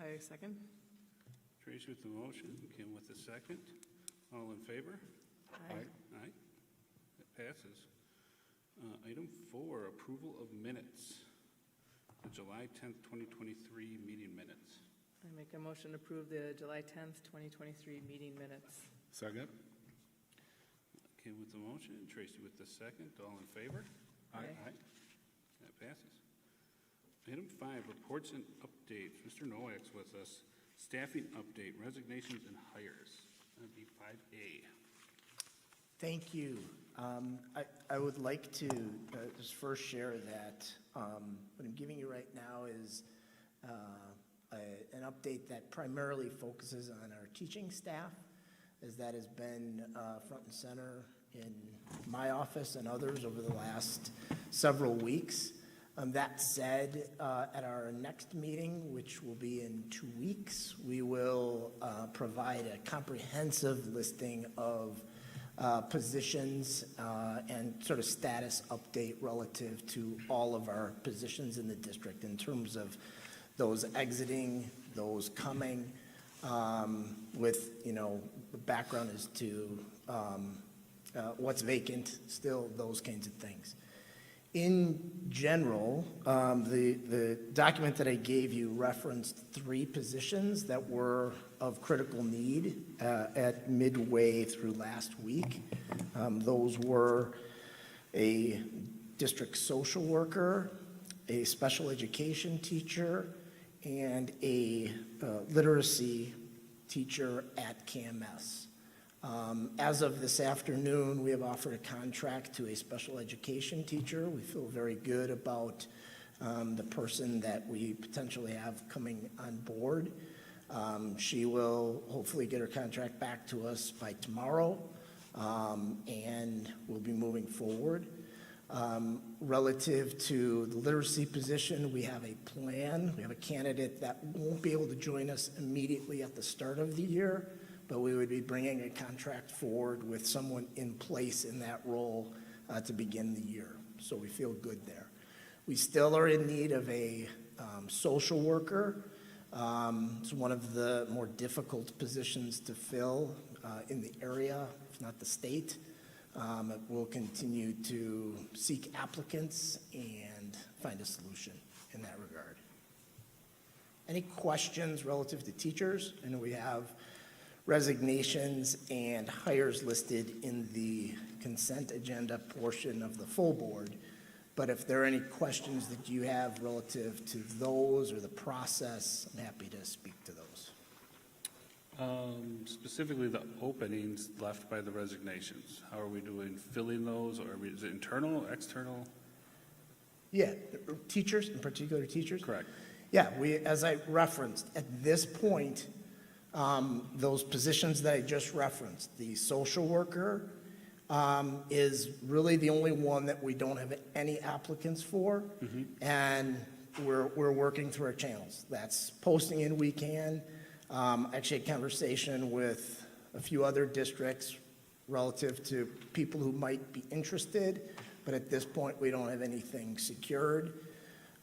I second. Tracy with the motion, Kim with the second. All in favor? Aye. Aye. That passes. Item 4, approval of minutes. The July 10th, 2023 meeting minutes. I make a motion to approve the July 10th, 2023 meeting minutes. Second. Kim with the motion, Tracy with the second. All in favor? Aye. That passes. Item 5, reports and updates. Mr. Nowak's with us. Staffing update, resignations and hires. That'd be 5A. Thank you. I would like to just first share that what I'm giving you right now is an update that primarily focuses on our teaching staff, as that has been front and center in my office and others over the last several weeks. That said, at our next meeting, which will be in 2 weeks, we will provide a comprehensive listing of positions and sort of status update relative to all of our positions in the district in terms of those exiting, those coming, with, the background as to what's vacant, still those kinds of things. In general, the document that I gave you referenced 3 positions that were of critical need at midway through last week. Those were a district social worker, a special education teacher, and a literacy teacher at KMS. As of this afternoon, we have offered a contract to a special education teacher. We feel very good about the person that we potentially have coming on board. She will hopefully get her contract back to us by tomorrow, and we'll be moving forward. Relative to the literacy position, we have a plan. We have a candidate that won't be able to join us immediately at the start of the year, but we would be bringing a contract forward with someone in place in that role to begin the year. So we feel good there. We still are in need of a social worker. It's one of the more difficult positions to fill in the area, if not the state. We'll continue to seek applicants and find a solution in that regard. Any questions relative to teachers? I know we have resignations and hires listed in the consent agenda portion of the full board. But if there are any questions that you have relative to those or the process, I'm happy to speak to those. Specifically the openings left by the resignations. How are we doing filling those, or is it internal, external? Yeah, teachers, in particular teachers? Correct. Yeah, as I referenced, at this point, those positions that I just referenced, the social worker is really the only one that we don't have any applicants for, and we're working through our channels. That's posting in we can. Actually, a conversation with a few other districts relative to people who might be interested, but at this point, we don't have anything secured.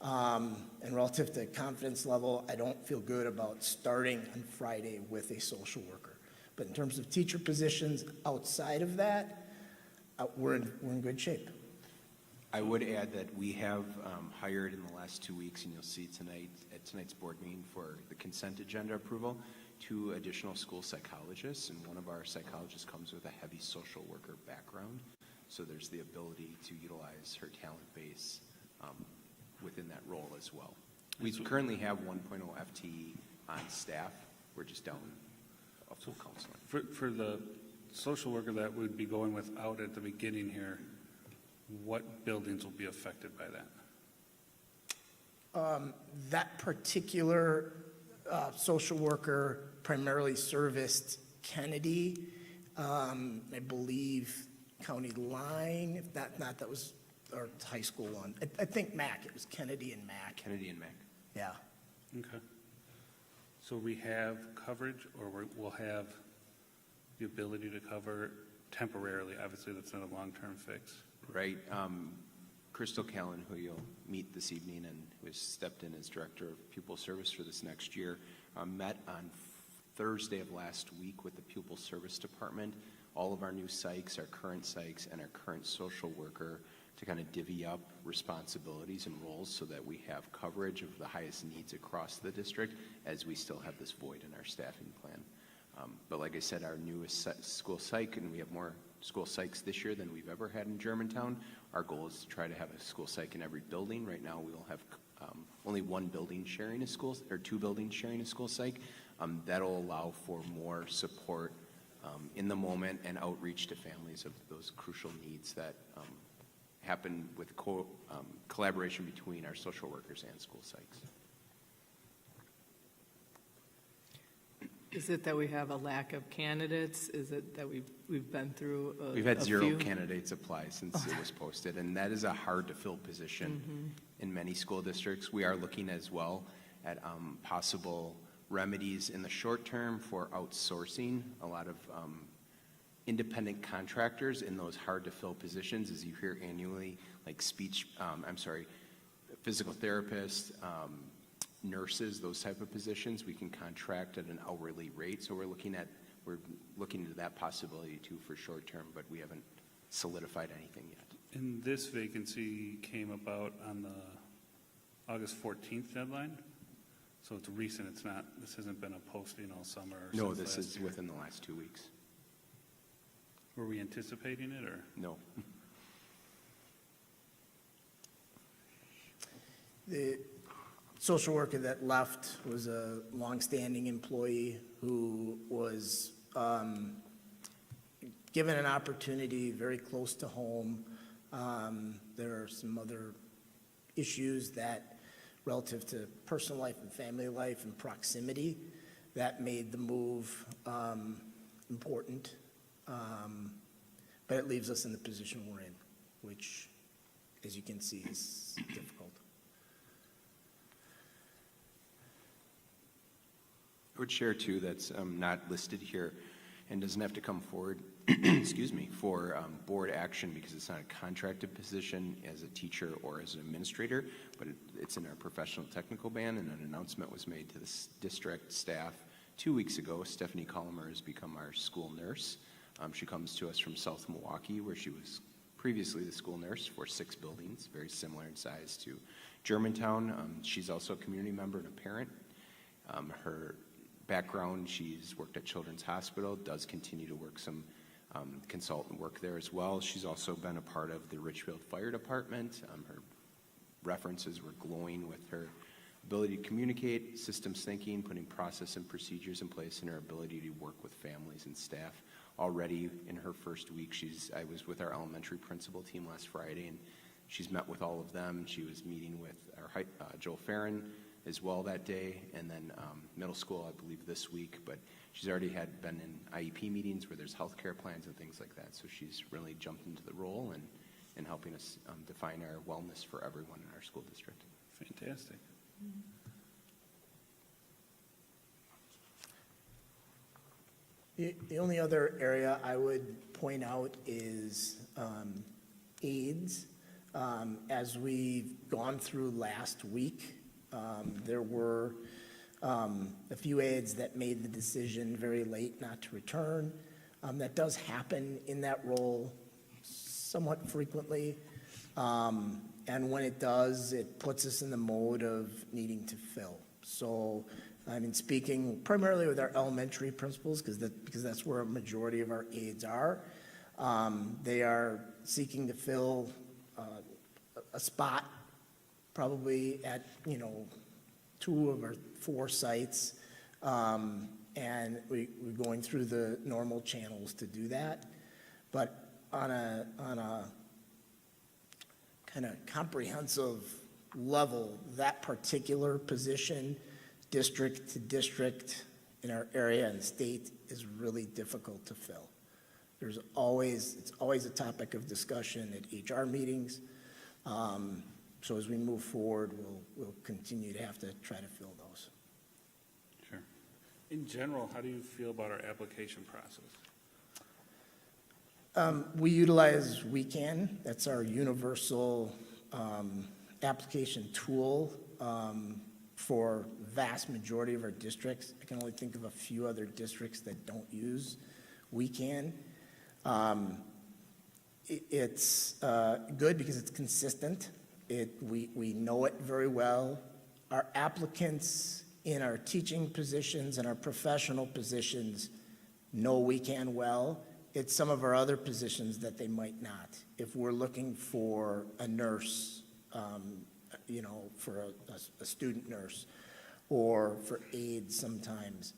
And relative to confidence level, I don't feel good about starting on Friday with a social worker. But in terms of teacher positions outside of that, we're in good shape. I would add that we have hired in the last 2 weeks, and you'll see tonight at tonight's board meeting for the consent agenda approval, 2 additional school psychologists, and one of our psychologists comes with a heavy social worker background, so there's the ability to utilize her talent base within that role as well. We currently have 1.0 FTE on staff. We're just down a full counselor. For the social worker that would be going without at the beginning here, what buildings will be affected by that? That particular social worker primarily serviced Kennedy, I believe County Line, if that was our high school one. I think Mac, it was Kennedy and Mac. Kennedy and Mac. Yeah. Okay. So we have coverage, or we'll have the ability to cover temporarily. Obviously, that's not a long-term fix. Right. Crystal Callan, who you'll meet this evening and who has stepped in as Director of Pupil Service for this next year, met on Thursday of last week with the Pupil Service Department, all of our new psychs, our current psychs, and our current social worker to kind of divvy up responsibilities and roles so that we have coverage of the highest needs across the district as we still have this void in our staffing plan. But like I said, our newest school psych, and we have more school psychs this year than we've ever had in Germantown. Our goal is to try to have a school psych in every building. Right now, we will have only one building sharing a school, or two buildings sharing a school psych. That'll allow for more support in the moment and outreach to families of those crucial needs that happen with collaboration between our social workers and school psychs. Is it that we have a lack of candidates? Is it that we've been through We've had a zero few? candidates apply since it was posted, and that is a hard-to-fill position in many school districts. We are looking as well at possible remedies in the short term for outsourcing a lot of independent contractors in those hard-to-fill positions, as you hear annually, like physical therapists, nurses, those type of positions, we can contract at an hourly rate. So we're looking into that possibility too for short term, but we haven't solidified anything yet. And this vacancy came about on the August 14th deadline? So it's recent, this hasn't been a posting all summer or No, since this last is year. within the last 2 weeks. Were we anticipating it, or? No. The social worker that left was a longstanding employee who was given an opportunity very close to home. There are some other issues that, relative to personal life and family life and proximity, that made the move important. But it leaves us in the position we're in, which, as you can see, is difficult. I would share too that's not listed here and doesn't have to come forward, excuse me, for board action because it's not a contracted position as a teacher or as an administrator, but it's in our professional technical ban, and an announcement was made to the district staff 2 weeks ago. Stephanie Collimer has become our school nurse. She comes to us from South Milwaukee, where she was previously the school nurse for 6 buildings, very similar in size to Germantown. She's also a community member and a parent. Her background, she's worked at Children's Hospital, does continue to work some consultant work there as well. She's also been a part of the Richfield Fire Department. Her references were glowing with her ability to communicate, systems thinking, putting process and procedures in place, and her ability to work with families and staff. Already in her first week, I was with our elementary principal team last Friday, and she's met with all of them. She was meeting with our Joel Farron as well that day, and then middle school, I believe, this week. But she's already been in IEP meetings where there's healthcare plans and things like that. So she's really jumped into the role and helping us define our wellness for everyone in our school district. Fantastic. The only other area I would point out is aides. As we've gone through last week, there were a few aides that made the decision very late not to return. That does happen in that role somewhat frequently. And when it does, it puts us in the mode of needing to fill. So, I mean, speaking primarily with our elementary principals, because that's where a majority of our aides are, they are seeking to fill a spot probably at, 2 of our 4 sites. And we're going through the normal channels to do that. But on a kind of comprehensive level, that particular position, district to district in our area and state, is really difficult to fill. It's always a topic of discussion at HR meetings. So as we move forward, we'll continue to have to try to fill those. Sure. In general, how do you feel about our application process? We utilize WeCan. That's our universal application tool for vast majority of our districts. I can only think of a few other districts that don't use WeCan. It's good because it's consistent. We know it very well. Our applicants in our teaching positions and our professional positions know WeCan well. It's some of our other positions that they might not. If we're looking for a nurse, for a student nurse, or for aides sometimes,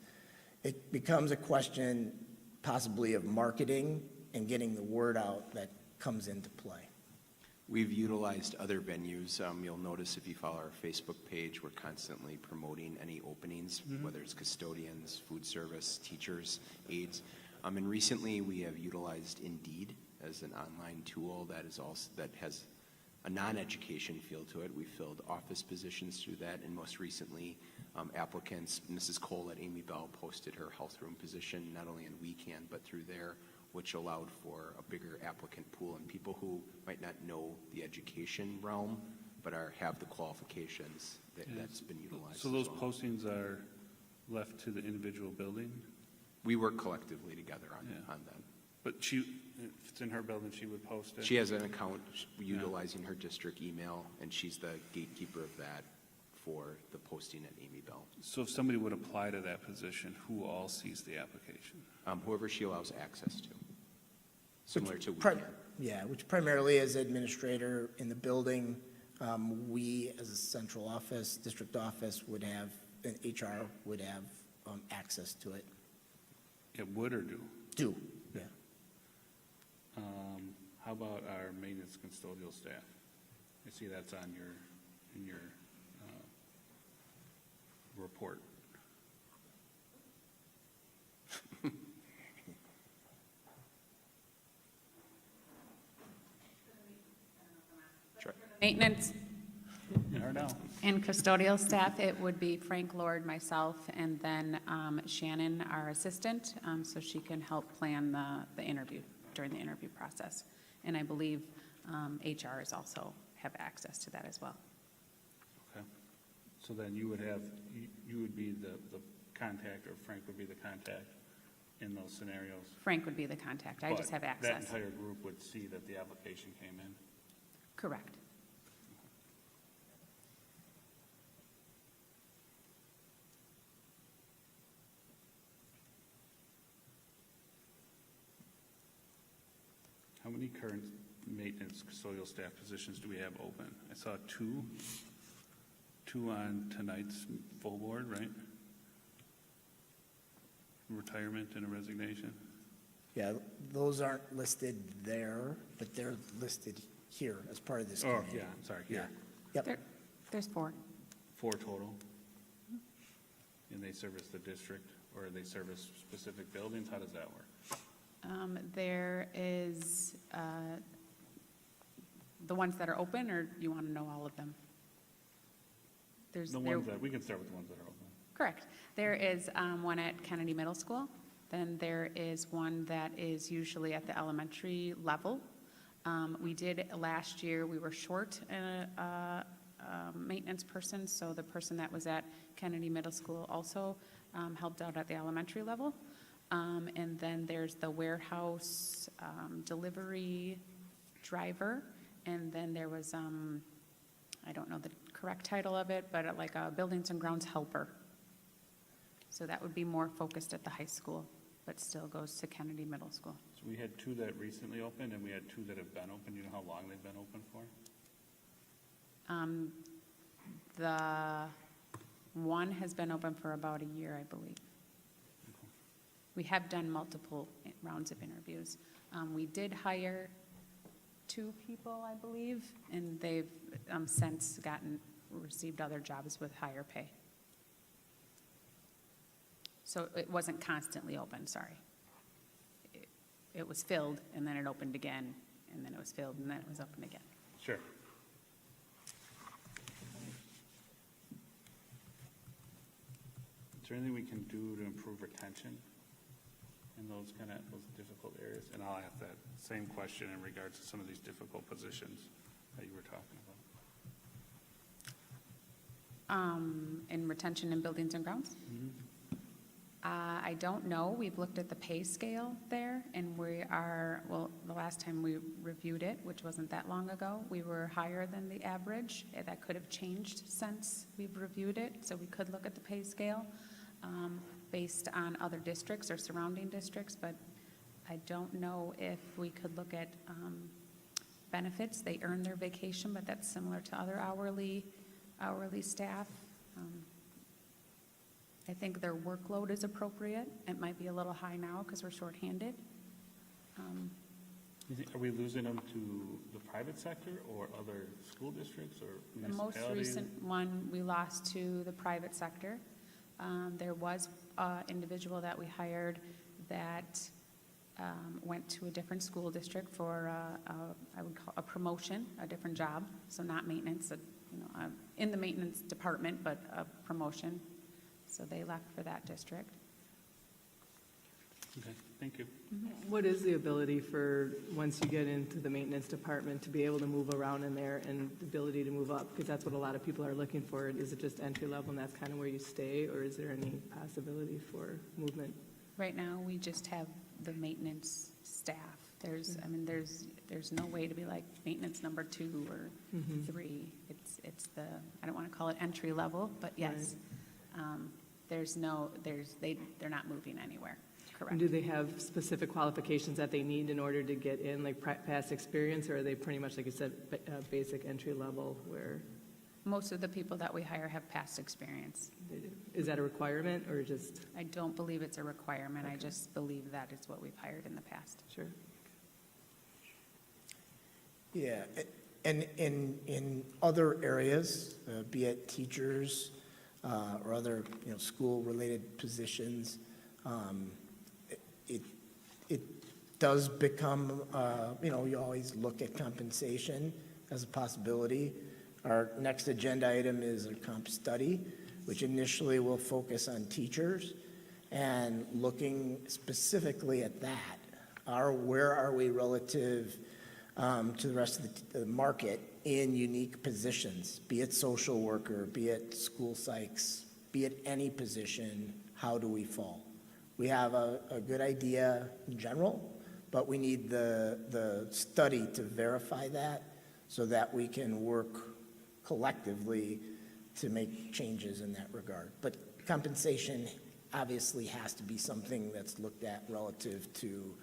it becomes a question possibly of marketing and getting the word out that comes into play. We've utilized other venues. You'll notice if you follow our Facebook page, we're constantly promoting any openings, whether it's custodians, food service, teachers, aides. And recently, we have utilized Indeed as an online tool that has a non-education feel to it. We filled office positions through that, and most recently, applicants, Mrs. Cole at Amy Bell posted her health room position, not only in WeCan, but through there, which allowed for a bigger applicant pool and people who might not know the education realm, but have the qualifications. That's been utilized. So those as well. postings are left to the individual building? We work collectively together on that. But if it's in her building, she would post it? She has an account utilizing her district email, and she's the gatekeeper of that for the posting at Amy Bell. So if somebody would apply to that position, who all sees the application? Whoever she allows access to, similar to Pri- WeCan. Yeah, which primarily as administrator in the building, we as a central office, district office would have, and HR would have access to it. It would or do? Do, yeah. How about our maintenance custodial staff? I see that's in your report. Sure. Maintenance Or no? and custodial staff, it would be Frank Lord, myself, and then Shannon, our assistant, so she can help plan the interview, during the interview process. And I believe HR is also have access to that as well. Okay. So then you would be the contact, or Frank would be the contact in those scenarios? Frank would be the contact, I just have But access. that entire group would see that the application came in? Correct. How many current maintenance custodial staff positions do we have open? I saw two on tonight's full board, right? Retirement and a resignation? Yeah, those aren't listed there, but they're listed here as part of this Oh, committee. yeah, I'm sorry, here. Yep, There's 4. 4 total? And they service the district, or they service specific buildings? How does that work? There is the ones that are open, or you want to know all of them? We can start with the ones that are open. Correct. There is one at Kennedy Middle School. Then there is one that is usually at the elementary level. We did last year, we were short a maintenance person, so the person that was at Kennedy Middle School also helped out at the elementary level. And then there's the warehouse delivery driver. And then there was, I don't know the correct title of it, but like a buildings and grounds helper. So that would be more focused at the high school, but still goes to Kennedy Middle School. So we had 2 that recently opened, and we had 2 that have been open. Do you know how long they've been open for? The one has been open for about a year, I believe. We have done multiple rounds of interviews. We did hire 2 people, I believe, and they've since received other jobs with higher pay. So it wasn't constantly open, sorry. It was filled, and then it opened again, and then it was filled, and then it was open again. Sure. Is there anything we can do to improve retention in those difficult areas? And I'll ask that same question in regards to some of these difficult positions that you were talking about. In retention in buildings and grounds? I don't know. We've looked at the pay scale there, and we are, well, the last time we reviewed it, which wasn't that long ago, we were higher than the average. That could have changed since we've reviewed it, so we could look at the pay scale based on other districts or surrounding districts, but I don't know if we could look at benefits. They earn their vacation, but that's similar to other hourly staff. I think their workload is appropriate. It might be a little high now because we're shorthanded. Are we losing them to the private sector or other school districts or The most municipalities? recent one, we lost to the private sector. There was an individual that we hired that went to a different school district for, I would call a promotion, a different job, so not maintenance, in the maintenance department, but a promotion. So they left for that district. Okay, thank you. What is the ability for, once you get into the maintenance department, to be able to move around in there and the ability to move up? Because that's what a lot of people are looking for. Is it just entry level and that's kind of where you stay, or is there any possibility for movement? Right now, we just have the maintenance staff. There's no way to be like maintenance number 2 or 3. It's the, I don't want to call it entry level, but yes. They're not moving anywhere, correct? And do they have specific qualifications that they need in order to get in, like past experience, or are they pretty much, like you said, basic entry level where? Most of the people that we hire have past experience. Is that a requirement or just? I don't believe it's a requirement. I Okay. just believe that is what we've hired in the past. Sure. Yeah, and in other areas, be it teachers or other, school-related positions, it does become, you always look at compensation as a possibility. Our next agenda item is a comp study, which initially will focus on teachers and looking specifically at that. Where are we relative to the rest of the market in unique positions, be it social worker, be it school psychs, be it any position, how do we fall? We have a good idea in general, but we need the study to verify that so that we can work collectively to make changes in that regard. But compensation obviously has to be something that's looked at relative to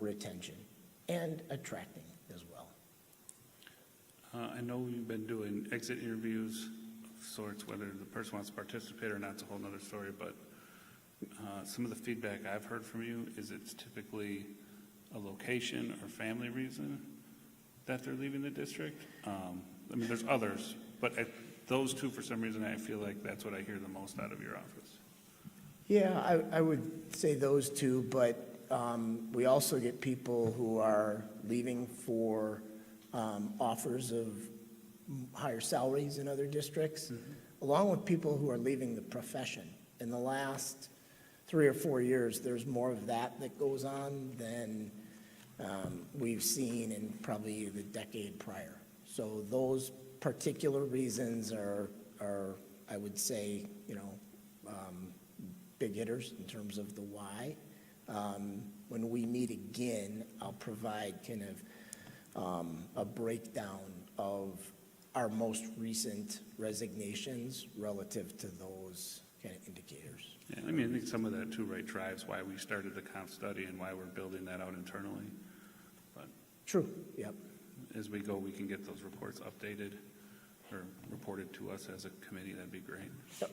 retention and attracting as well. I know you've been doing exit interviews of sorts, whether the person wants to participate or not, it's a whole nother story, but some of the feedback I've heard from you is it's typically a location or family reason that they're leaving the district. There's others, but those two, for some reason, I feel like that's what I hear the most out of your office. Yeah, I would say those two, but we also get people who are leaving for offers of higher salaries in other districts, along with people who are leaving the profession. In the last 3 or 4 years, there's more of that goes on than we've seen in probably the decade prior. So those particular reasons are I would say, big hitters in terms of the why. When we meet again, I'll provide kind of a breakdown of our most recent resignations relative to those kind of indicators. Yeah, I think some of that too, right, drives why we started the comp study and why we're building that out internally. But True, yep. as we go, we can get those reports updated or reported to us as a committee, that'd be great. Yep.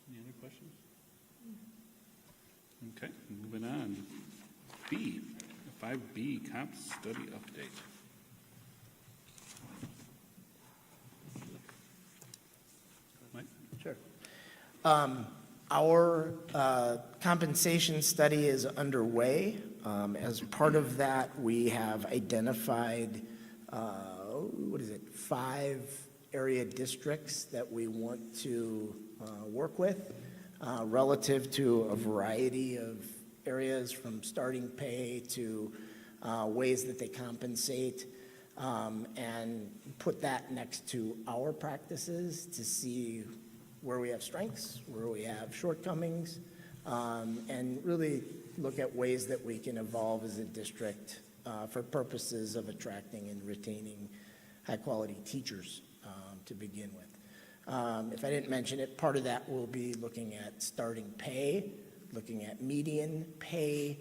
Any other questions? Okay, moving on. B, 5B, comp study update. Mike? Sure. Our compensation study is underway. As part of that, we have identified, 5 area districts that we want to work with relative to a variety of areas, from starting pay to ways that they compensate. and put that next to our practices to see where we have strengths, where we have shortcomings, and really look at ways that we can evolve as a district for purposes of attracting and retaining high-quality teachers to begin with. If I didn't mention it, part of that will be looking at starting pay, looking at median pay,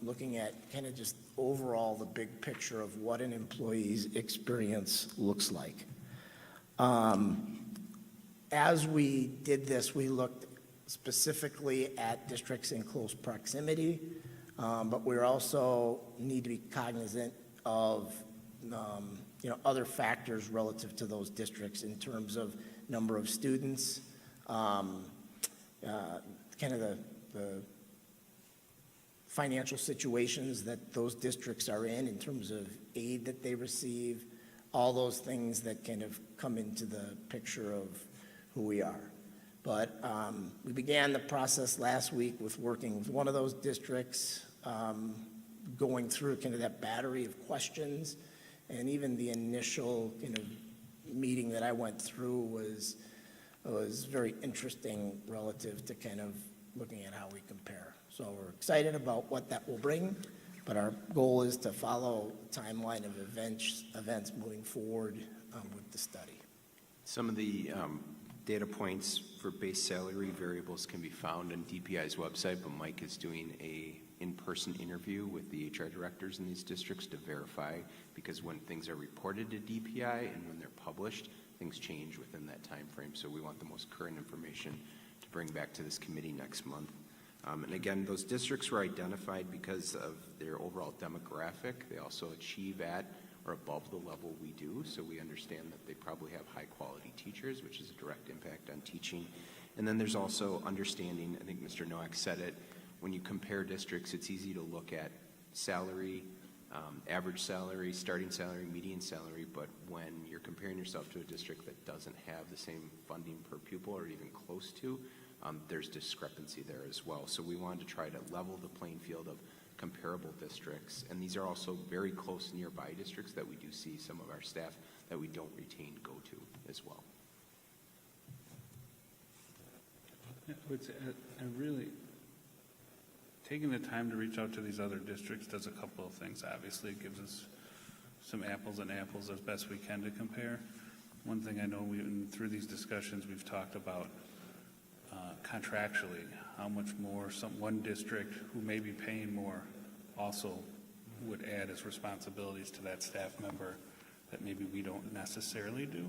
looking at kind of just overall the big picture of what an employee's experience looks like. As we did this, we looked specifically at districts in close proximity, but we also need to be cognizant of other factors relative to those districts in terms of number of students, kind of the financial situations that those districts are in terms of aid that they receive, all those things that kind of come into the picture of who we are. But we began the process last week with working with one of those districts, going through kind of that battery of questions. And even the initial kind of meeting that I went through was very interesting relative to kind of looking at how we compare. So we're excited about what that will bring, but our goal is to follow a timeline of events moving forward with the study. Some of the data points for base salary variables can be found on DPI's website, but Mike is doing a in-person interview with the HR directors in these districts to verify, because when things are reported to DPI and when they're published, things change within that time frame. So we want the most current information to bring back to this committee next month. And again, those districts were identified because of their overall demographic. They also achieve at or above the level we do, so we understand that they probably have high-quality teachers, which is a direct impact on teaching. And then there's also understanding, I think Mr. Nowak said it, when you compare districts, it's easy to look at salary, average salary, starting salary, median salary, but when you're comparing yourself to a district that doesn't have the same funding per pupil or even close to, there's discrepancy there as well. So we wanted to try to level the playing field of comparable districts, and these are also very close nearby districts that we do see some of our staff that we don't retain go to as well. Yeah, I would say, I really, taking the time to reach out to these other districts does a couple of things. Obviously, it gives us some apples and apples as best we can to compare. One thing I know through these discussions we've talked about contractually, how much more one district who may be paying more also would add as responsibilities to that staff member that maybe we don't necessarily do.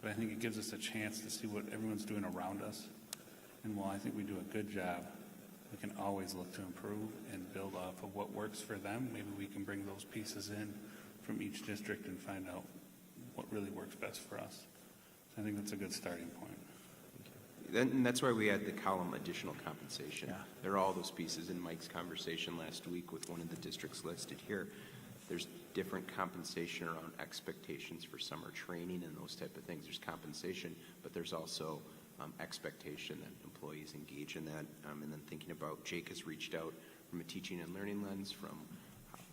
But I think it gives us a chance to see what everyone's doing around us. And while I think we do a good job, we can always look to improve and build off of what works for them. Maybe we can bring those pieces in from each district and find out what really works best for us. So I think that's a good starting point. And that's why we had the column additional compensation. Yeah. There are all those pieces in Mike's conversation last week with one of the districts listed here. There's different compensation around expectations for summer training and those type of things. There's compensation, but there's also expectation that employees engage in that. And then thinking about, Jake has reached out from a teaching and learning lens from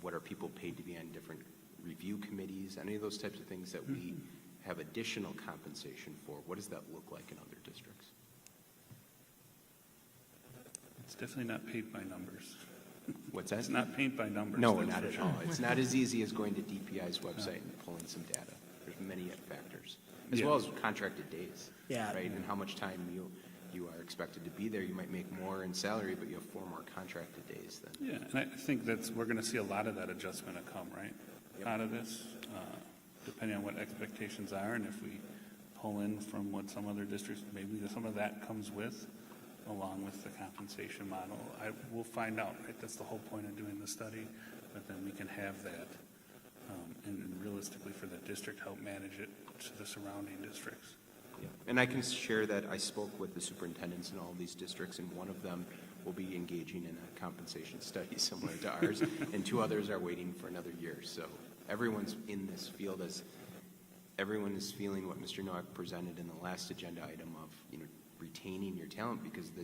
what are people paid to be on different review committees, any of those types of things that we have additional compensation for. What does that look like in other districts? It's definitely not paid by numbers. What's that? It's not paid by numbers. No, that's not for at sure. all. It's not as easy as going to DPI's website and pulling some data. There's many factors, as well as contracted days. Yeah. Right, and how much time you are expected to be there. You might make more in salary, but you have 4 more contracted days then. Yeah, and I think we're going to see a lot of that adjustment to come, right? Out of this, depending on what expectations are, and if we pull in from what some other districts, maybe some of that comes with, along with the compensation model. We'll find out, right? That's the whole point of doing the study, but then we can have that, and realistically for the district, help manage it to the surrounding districts. Yeah. And I can share that I spoke with the superintendents in all of these districts, and one of them will be engaging in a compensation study similar to ours, and 2 others are waiting for another year. So everyone's in this field as everyone is feeling what Mr. Nowak presented in the last agenda item of, retaining your talent, because the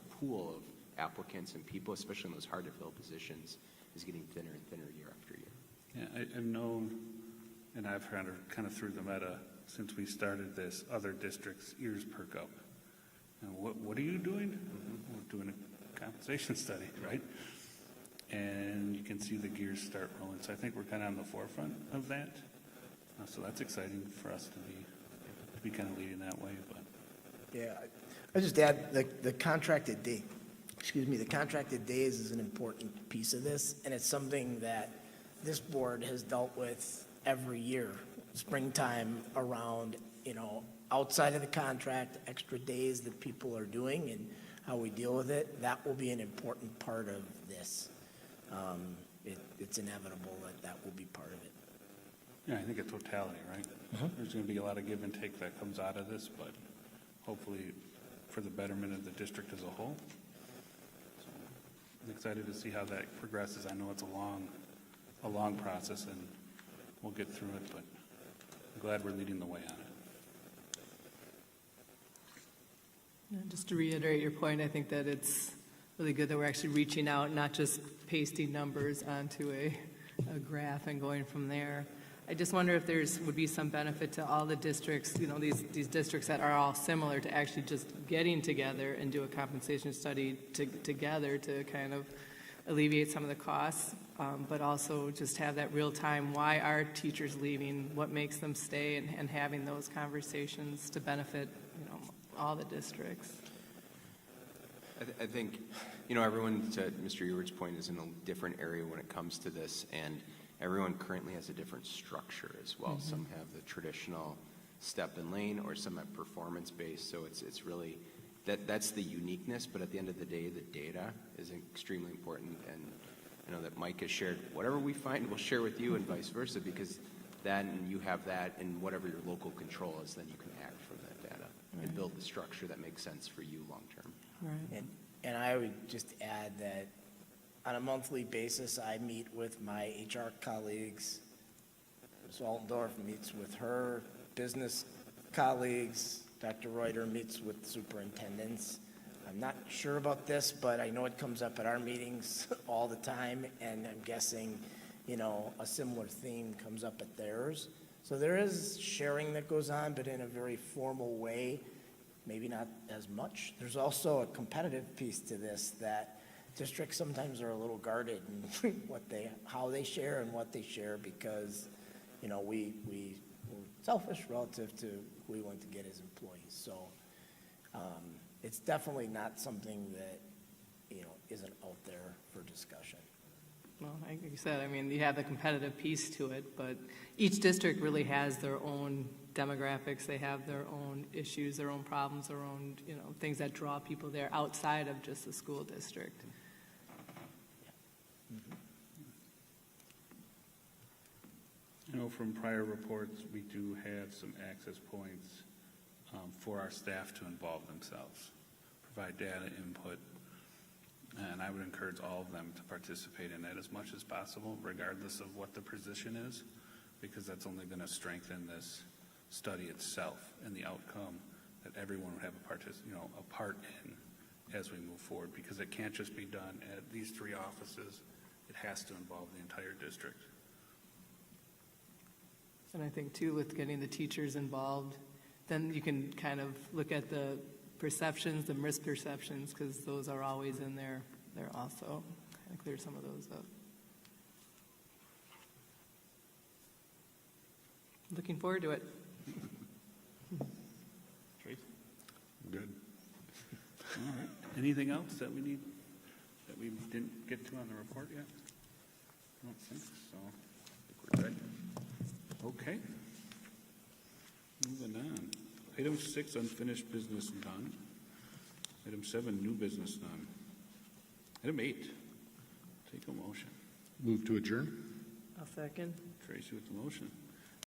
pool of applicants and people, especially in those hard to fill positions, is getting thinner and thinner year after year. Yeah, I've known, and I've kind of through the meta, since we started this, other districts' ears perk up. And what are you doing? We're doing a compensation study, right? And you can see the gears start rolling. So I think we're kind of on the forefront of that. So that's exciting for us to be kind of leading that way. But Yeah, I just add, the contracted day, the contracted days is an important piece of this, and it's something that this board has dealt with every year. Springtime around, outside of the contract, extra days that people are doing and how we deal with it, that will be an important part of this. It's inevitable that will be part of it. yeah, I think a totality, right? There's going to be a lot of give and take that comes out of this, but hopefully for the betterment of the district as a whole. So I'm excited to see how that progresses. I know it's a long process, and we'll get through it, but I'm glad we're leading the way on it. Yeah, just to reiterate your point, I think that it's really good that we're actually reaching out, not just pasting numbers onto a graph and going from there. I just wonder if would be some benefit to all the districts, these districts that are all similar, to actually just getting together and do a compensation study together to kind of alleviate some of the costs, but also just have that real time, why are teachers leaving, what makes them stay, and having those conversations to benefit, all the districts. I think, everyone, to Mr. Ewert's point, is in a different area when it comes to this, and everyone currently has a different structure as well. Some have the traditional step and lane, or some have performance-based, so it's really, that's the uniqueness, but at the end of the day, the data is extremely important, and I know that Mike has shared, whatever we find, we'll share with you, and vice versa, because then you have that, and whatever your local control is, then you can act from that data and build the structure that makes sense for you long-term. Right. And I would just add that on a monthly basis, I meet with my HR colleagues. Ms. Altendorf meets with her business colleagues. Dr. Reuter meets with superintendents. I'm not sure about this, but I know it comes up at our meetings all the time, and I'm guessing, a similar theme comes up at theirs. So there is sharing that goes on, but in a very formal way, maybe not as much. There's also a competitive piece to this, that districts sometimes are a little guarded in how they share and what they share, because, we're selfish relative to who we want to get as employees. So it's definitely not something that, isn't out there for discussion. Well, like you said, you have the competitive piece to it, but each district really has their own demographics. They have their own issues, their own problems, their own, things that draw people there outside of just the school district. From prior reports, we do have some access points for our staff to involve themselves, provide data input, and I would encourage all of them to participate in that as much as possible, regardless of what the position is, because that's only going to strengthen this study itself and the outcome that everyone would have a part in as we move forward, because it can't just be done at these 3 offices. It has to involve the entire district. And I think too, with getting the teachers involved, then you can kind of look at the perceptions, the misperceptions, because those are always in there also. Kind of clear some of those up. Looking forward to it. Tracy? Good. All right. Anything else that we didn't get to on the report yet? I don't think so. I think we're good. Okay. Moving on. Item 6, unfinished business, none. Item 7, new business, none. Item 8, take a motion. Move to adjourn? I'll second. Tracy with the motion.